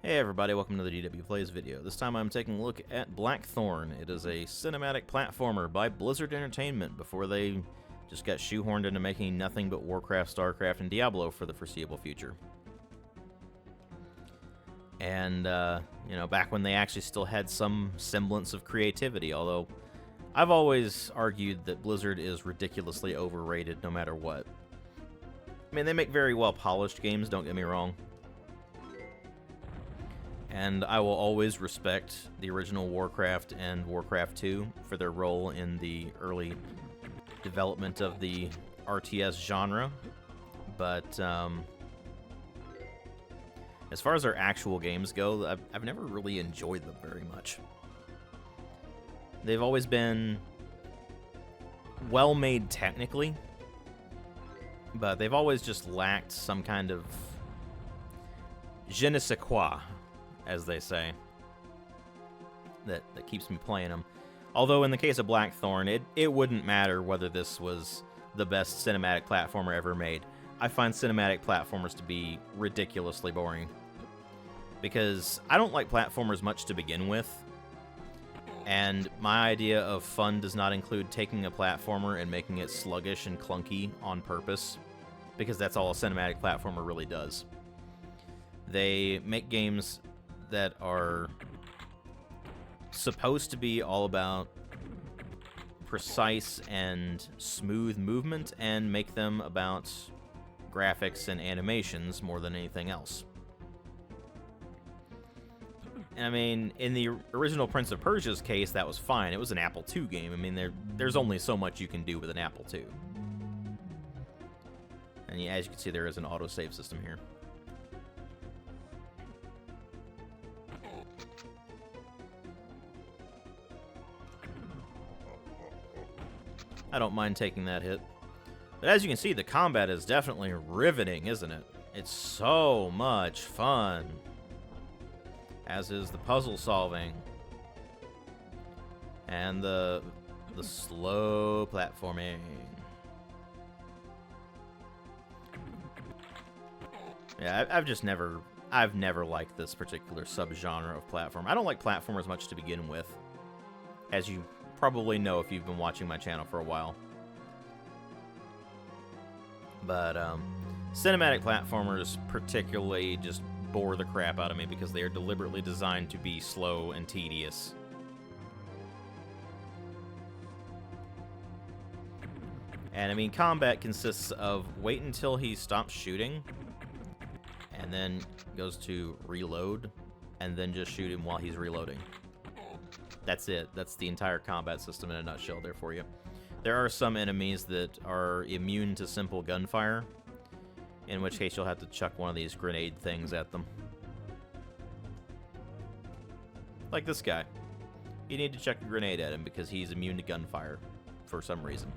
Hey everybody, welcome to the DW Plays video. This time I'm taking a look at Blackthorne. It is a cinematic platformer by Blizzard Entertainment before they just got shoehorned into making nothing but Warcraft, StarCraft, and Diablo for the foreseeable future. And, back when they actually still had some semblance of creativity, although I've always argued that Blizzard is ridiculously overrated no matter what. I mean, they make very well polished games, don't get me wrong. And I will always respect the original Warcraft and Warcraft 2 for their role in the early development of the RTS genre. But as far as their actual games go, I've never really enjoyed them very much. They've always been well-made technically, but they've always just lacked some kind of je ne sais quoi, as they say, that keeps me playing them. Although in the case of Blackthorne, it wouldn't matter whether this was the best cinematic platformer ever made. I find cinematic platformers to be ridiculously boring, because I don't like platformers much to begin with, and my idea of fun does not include taking a platformer and making it sluggish and clunky on purpose, because that's all a cinematic platformer really does. They make games that are supposed to be all about precise and smooth movement and make them about graphics and animations more than anything else. And I mean, in the original Prince of Persia's case, that was fine. It was an Apple II game. I mean, there's only so much you can do with an Apple II. And yeah, as you can see, there is an autosave system here. I don't mind taking that hit. But as you can see, the combat is definitely riveting, isn't it? It's so much fun. As is the puzzle solving. And the slow platforming. Yeah, I've never liked this particular subgenre of platform. I don't like platformers much to begin with, as you probably know if you've been watching my channel for a while. But cinematic platformers particularly just bore the crap out of me because they are deliberately designed to be slow and tedious. And I mean, combat consists of wait until he stops shooting and then goes to reload and then just shoot him while he's reloading. That's it. That's the entire combat system in a nutshell there for you. There are some enemies that are immune to simple gunfire, in which case you'll have to chuck one of these grenade things at them. Like this guy. You need to chuck a grenade at him because he's immune to gunfire for some reason.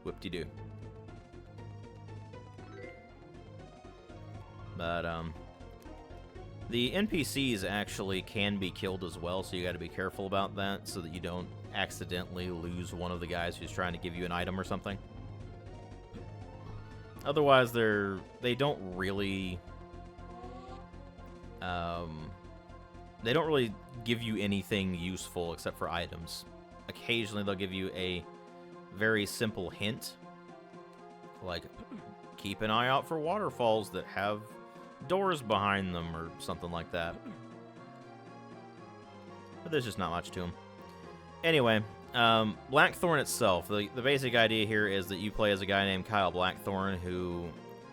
Whoop-de-doo. But, the NPCs actually can be killed as well, so you gotta be careful about that so that you don't accidentally lose one of the guys who's trying to give you an item or something. Otherwise, they don't really give you anything useful except for items. Occasionally they'll give you a very simple hint, like keep an eye out for waterfalls that have doors behind them or something like that. But there's just not much to them. Anyway, Blackthorne itself, the basic idea here is that you play as a guy named Kyle Blackthorne, who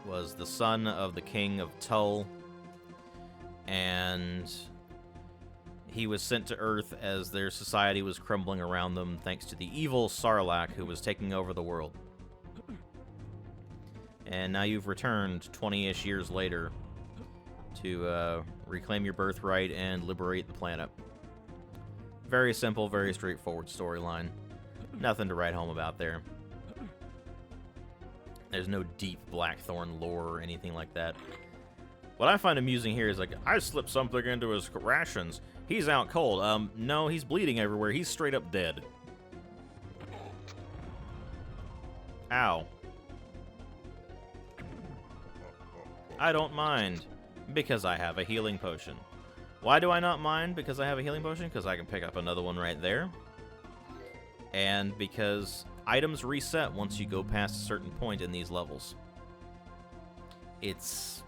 was the son of the king of Tull, and he was sent to Earth as their society was crumbling around them thanks to the evil Sarlacc who was taking over the world. And now you've returned 20-ish years later to reclaim your birthright and liberate the planet. Very simple, very straightforward storyline. Nothing to write home about there. There's no deep Blackthorne lore or anything like that. What I find amusing here is, like, I slipped something into his rations. He's out cold. No, he's bleeding everywhere. He's straight up dead. Ow. I don't mind. Because I have a healing potion. Why do I not mind because I have a healing potion? Because I can pick up another one right there. And because items reset once you go past a certain point in these levels. It's...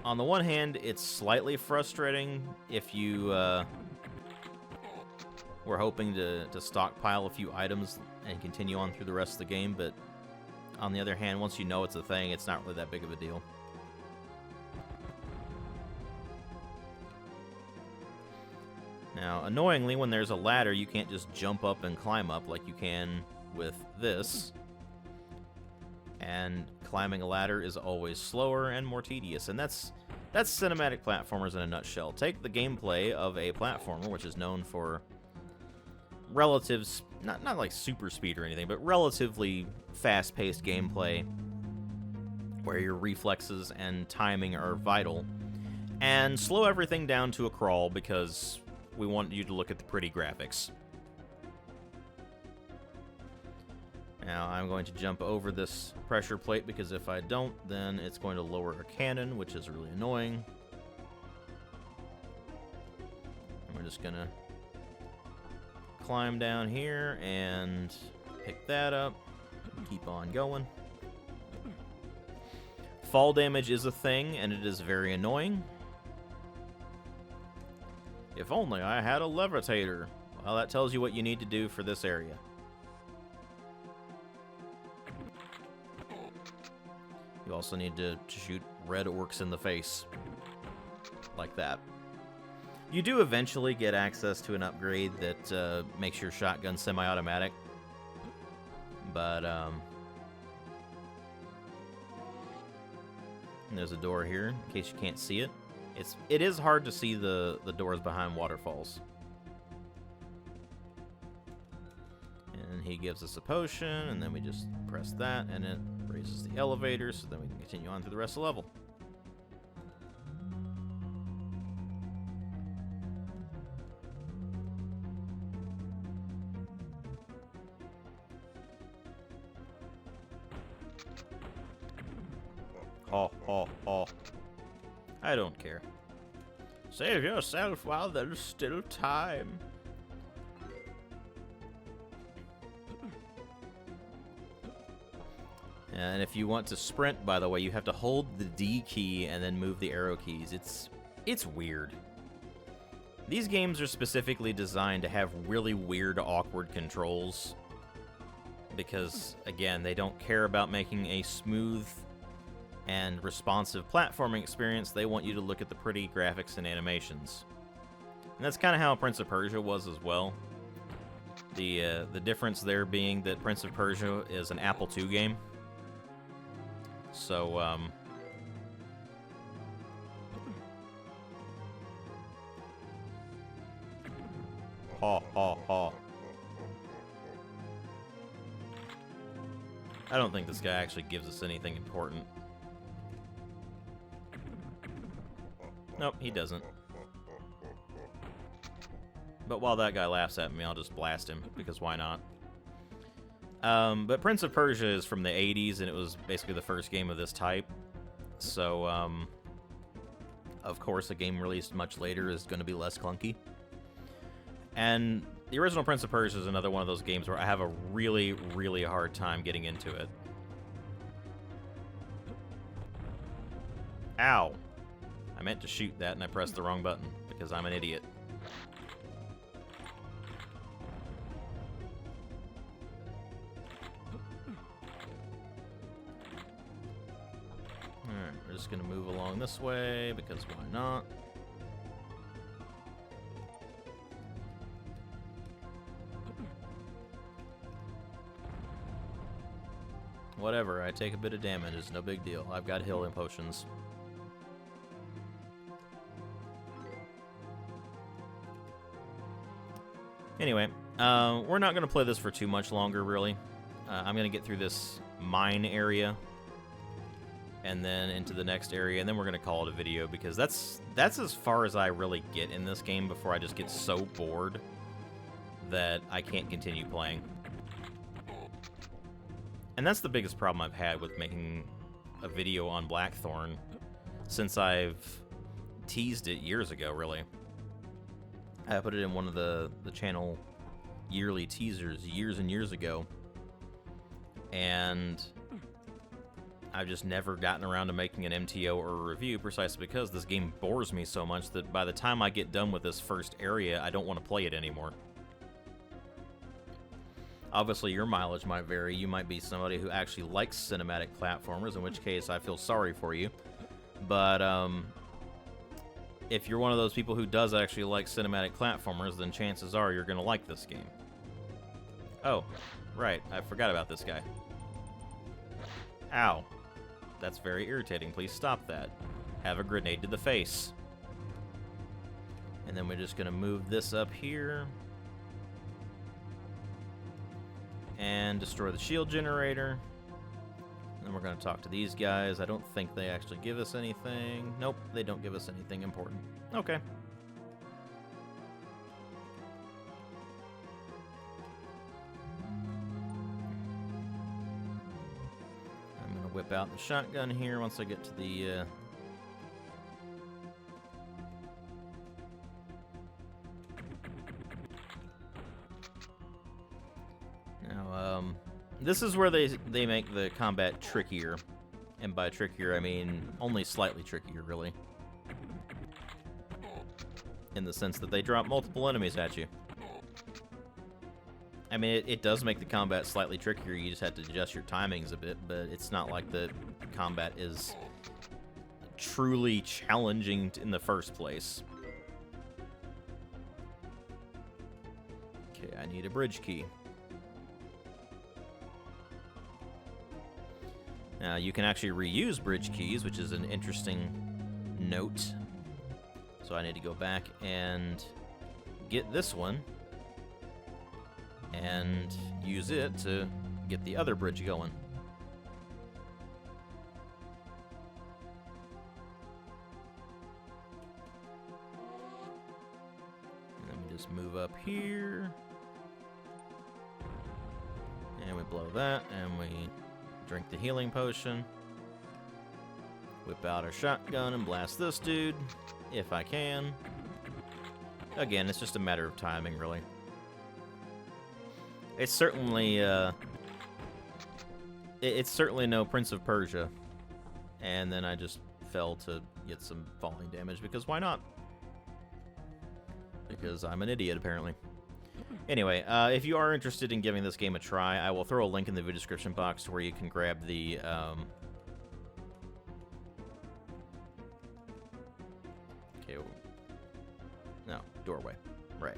On the one hand, it's slightly frustrating if you were hoping to stockpile a few items and continue on through the rest of the game, but on the other hand, once you know it's a thing, it's not really that big of a deal. Now, annoyingly, when there's a ladder, you can't just jump up and climb up like you can with this. And climbing a ladder is always slower and more tedious, and that's cinematic platformers in a nutshell. Take the gameplay of a platformer, which is known for relative, not like super speed or anything, but relatively fast-paced gameplay where your reflexes and timing are vital, and slow everything down to a crawl because we want you to look at the pretty graphics. Now I'm going to jump over this pressure plate because if I don't, then it's going to lower a cannon, which is really annoying. And we're just gonna climb down here and pick that up. Keep on going. Fall damage is a thing, and it is very annoying. If only I had a levitator. Well, that tells you what you need to do for this area. You also need to shoot red orcs in the face. Like that. You do eventually get access to an upgrade that makes your shotgun semi-automatic. But, there's a door here, in case you can't see it. It is hard to see the doors behind waterfalls. And he gives us a potion, and then we just press that, and it raises the elevator, so then we can continue on through the rest of the level. Ho, ho, ho. I don't care. Save yourself while there's still time. And if you want to sprint, by the way, you have to hold the D key and then move the arrow keys. It's weird. These games are specifically designed to have really weird, awkward controls. Because, again, they don't care about making a smooth and responsive platforming experience. They want you to look at the pretty graphics and animations. And that's kind of how Prince of Persia was as well. The difference there being that Prince of Persia is an Apple II game. So, ha ha ha. I don't think this guy actually gives us anything important. Nope, he doesn't. But while that guy laughs at me, I'll just blast him, because why not? But Prince of Persia is from the 80s, and it was basically the first game of this type. So, of course, a game released much later is going to be less clunky. And the original Prince of Persia is another one of those games where I have a really, really hard time getting into it. Ow! I meant to shoot that, and I pressed the wrong button, because I'm an idiot. Alright, we're just gonna move along this way, because why not? Whatever, I take a bit of damage, it's no big deal. I've got healing potions. Anyway, we're not going to play this for too much longer, really. I'm going to get through this mine area, and then into the next area, and then we're going to call it a video, because that's as far as I really get in this game before I just get so bored that I can't continue playing. And that's the biggest problem I've had with making a video on Blackthorne since I've teased it years ago, really. I put it in one of the channel yearly teasers years and years ago, and I've just never gotten around to making an MTO or a review, precisely because this game bores me so much that by the time I get done with this first area, I don't want to play it anymore. Obviously, your mileage might vary. You might be somebody who actually likes cinematic platformers, in which case I feel sorry for you. But if you're one of those people who does actually like cinematic platformers, then chances are you're going to like this game. Oh, right. I forgot about this guy. Ow. That's very irritating. Please stop that. Have a grenade to the face. And then we're just going to move this up here. And destroy the shield generator. And then we're going to talk to these guys. I don't think they actually give us anything. Nope, they don't give us anything important. Okay. I'm going to whip out the shotgun here once I get to the... This is where they make the combat trickier. And by trickier, I mean only slightly trickier, really. In the sense that they drop multiple enemies at you. I mean, it does make the combat slightly trickier. You just have to adjust your timings a bit, but it's not like the combat is truly challenging in the first place. Okay, I need a bridge key. Now, you can actually reuse bridge keys, which is an interesting note. So I need to go back and get this one and use it to get the other bridge going. And then we just move up here. And we blow that, and we drink the healing potion. Whip out our shotgun and blast this dude, if I can. Again, it's just a matter of timing, really. It's certainly, it's certainly no Prince of Persia. And then I just fell to get some falling damage, because why not? Because I'm an idiot, apparently. Anyway, if you are interested in giving this game a try, I will throw a link in the video description box where you can grab the, okay, no, doorway, right.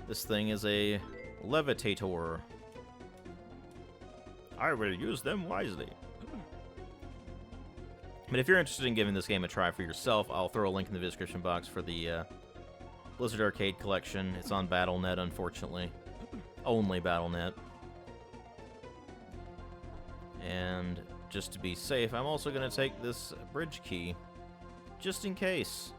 This thing is a levitator. I will use them wisely. But if you're interested in giving this game a try for yourself, I'll throw a link in the description box for the Blizzard Arcade Collection. It's on Battle.net, unfortunately. Only Battle.net. And just to be safe, I'm also going to take this bridge key, just in case.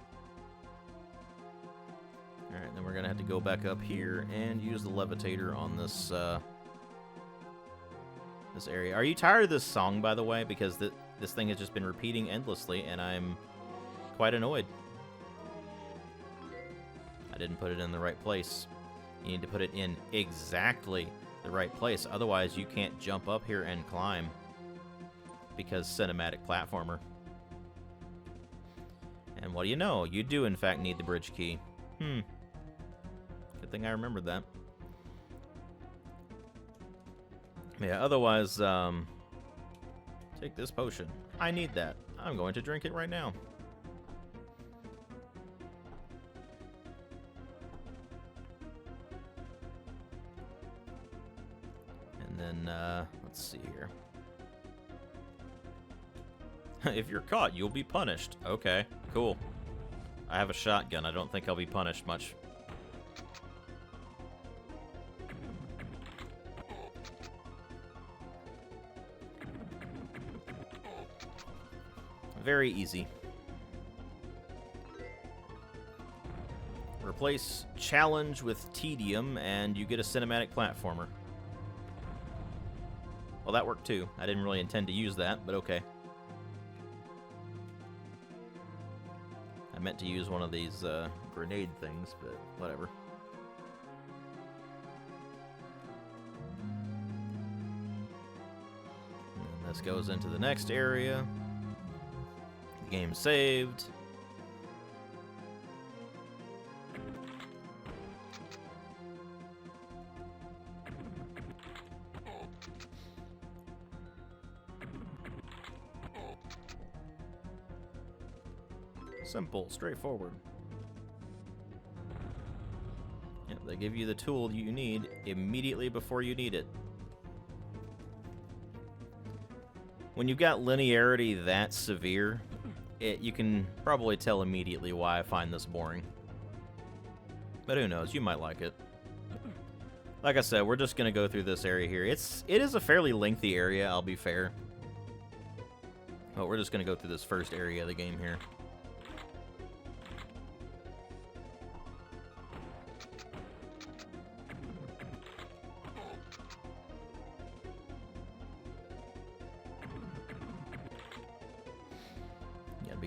Alright, then we're going to have to go back up here and use the levitator on this, this area. Are you tired of this song, by the way? Because this thing has just been repeating endlessly, and I'm quite annoyed. I didn't put it in the right place. You need to put it in exactly the right place. Otherwise, you can't jump up here and climb. Because cinematic platformer. And what do you know? You do, in fact, need the bridge key. Good thing I remembered that. Yeah, otherwise, take this potion. I need that. I'm going to drink it right now. And then, let's see here. If you're caught, you'll be punished. Okay, cool. I have a shotgun. I don't think I'll be punished much. Very easy. replace challenge with tedium, and you get a cinematic platformer. Well, that worked too. I didn't really intend to use that, but okay. I meant to use one of these grenade things, but whatever. And this goes into the next area. Game saved. Simple, straightforward. Yep, they give you the tool you need immediately before you need it. When you've got linearity that severe, you can probably tell immediately why I find this boring. But who knows, you might like it. Like I said, we're just going to go through this area here. It is a fairly lengthy area, I'll be fair. But we're just going to go through this first area of the game here.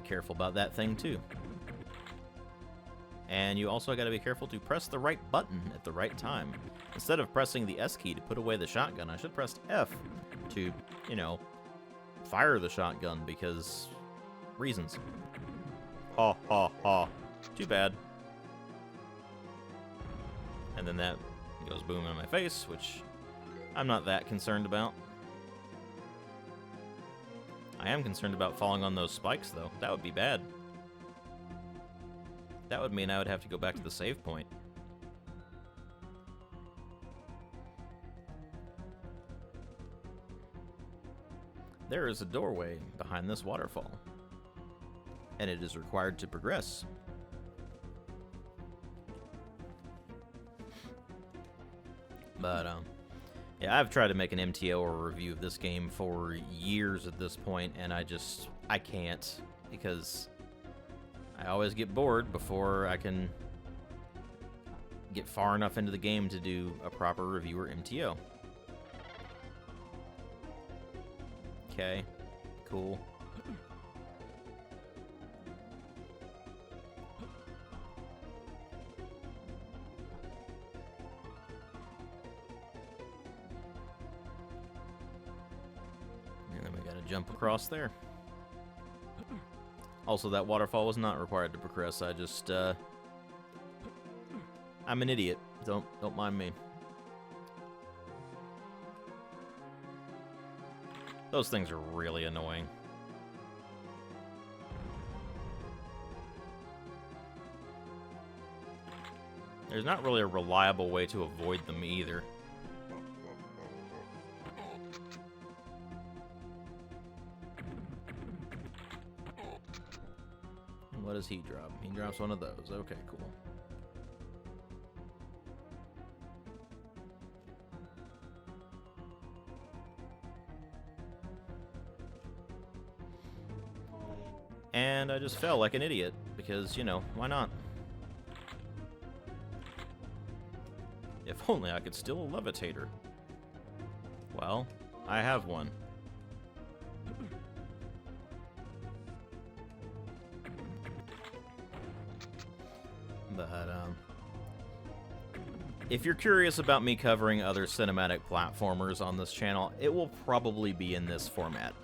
Careful about that thing too. And you also got to be careful to press the right button at the right time. Instead of pressing the S key to put away the shotgun, I should press F to, you know, fire the shotgun because reasons. Ha ha ha. Too bad. And then that goes boom in my face, which I'm not that concerned about. I am concerned about falling on those spikes, though. That would be bad. That would mean I would have to go back to the save point. There is a doorway behind this waterfall, and it is required to progress. But, yeah, I've tried to make an MTO or a review of this game for years at this point, and I can't, because I always get bored before I can get far enough into the game to do a proper review or MTO. Okay, cool. Jump across there. Also, that waterfall was not required to progress. I just, I'm an idiot. Don't mind me. Those things are really annoying. There's not really a reliable way to avoid them either. What does he drop? He drops one of those. Okay, cool. And I just fell like an idiot, because, you know, why not? If only I could steal a levitator. Well, I have one. But, if you're curious about me covering other cinematic platformers on this channel, it will probably be in this format.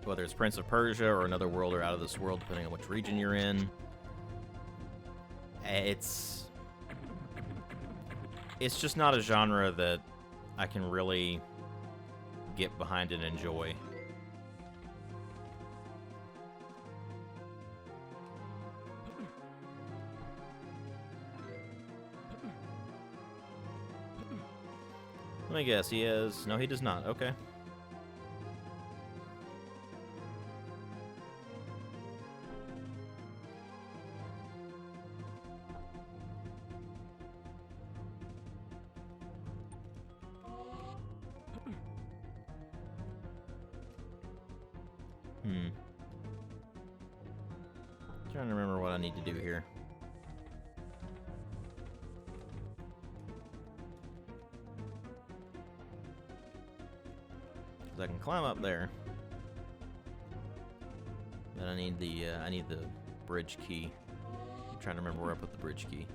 Whether it's Prince of Persia or Another World or Out of This World, depending on which region you're in. It's just not a genre that I can really get behind and enjoy. Let me guess, he has... No, he does not. Okay. Trying to remember what I need to do here. 'Cause I can climb up there. But I need the bridge key. I'm trying to remember where I put the bridge key.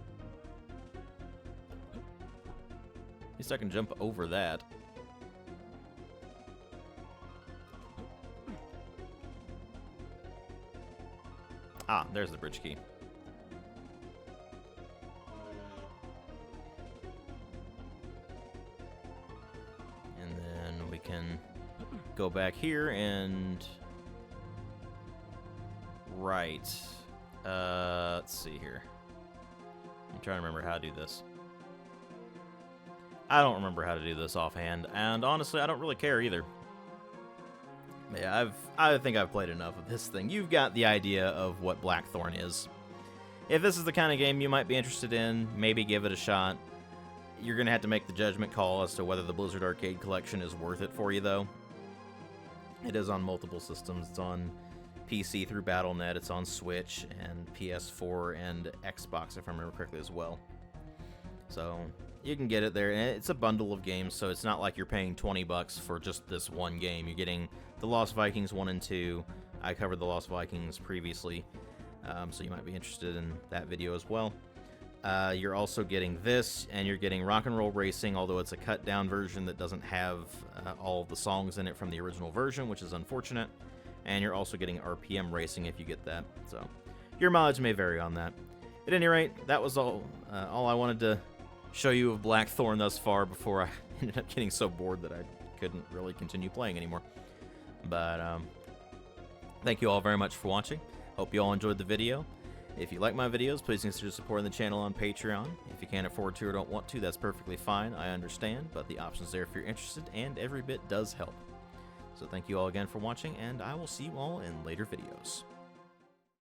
At least I can jump over that. Ah, there's the bridge key. And then we can go back here and... Right. Let's see here. I'm trying to remember how to do this. I don't remember how to do this offhand, and honestly, I don't really care either. Yeah, I think I've played enough of this thing. You've got the idea of what Blackthorne is. If this is the kind of game you might be interested in, maybe give it a shot. You're going to have to make the judgment call as to whether the Blizzard Arcade Collection is worth it for you, though. It is on multiple systems. It's on PC through Battle.net, it's on Switch, and PS4, and Xbox, if I remember correctly, as well. So, you can get it there, and it's a bundle of games, so it's not like you're paying $20 for just this one game. You're getting the Lost Vikings 1 and 2. I covered the Lost Vikings previously, so you might be interested in that video as well. You're also getting this, and you're getting Rock and Roll Racing, although it's a cut-down version that doesn't have all of the songs in it from the original version, which is unfortunate. And you're also getting RPM Racing if you get that. So your mileage may vary on that. At any rate, that was all I wanted to show you of Blackthorne thus far before I ended up getting so bored that I couldn't really continue playing anymore. But thank you all very much for watching. Hope you all enjoyed the video. If you like my videos, please consider supporting the channel on Patreon. If you can't afford to or don't want to, that's perfectly fine. I understand, but the option's there if you're interested, and every bit does help. So thank you all again for watching, and I will see you all in later videos.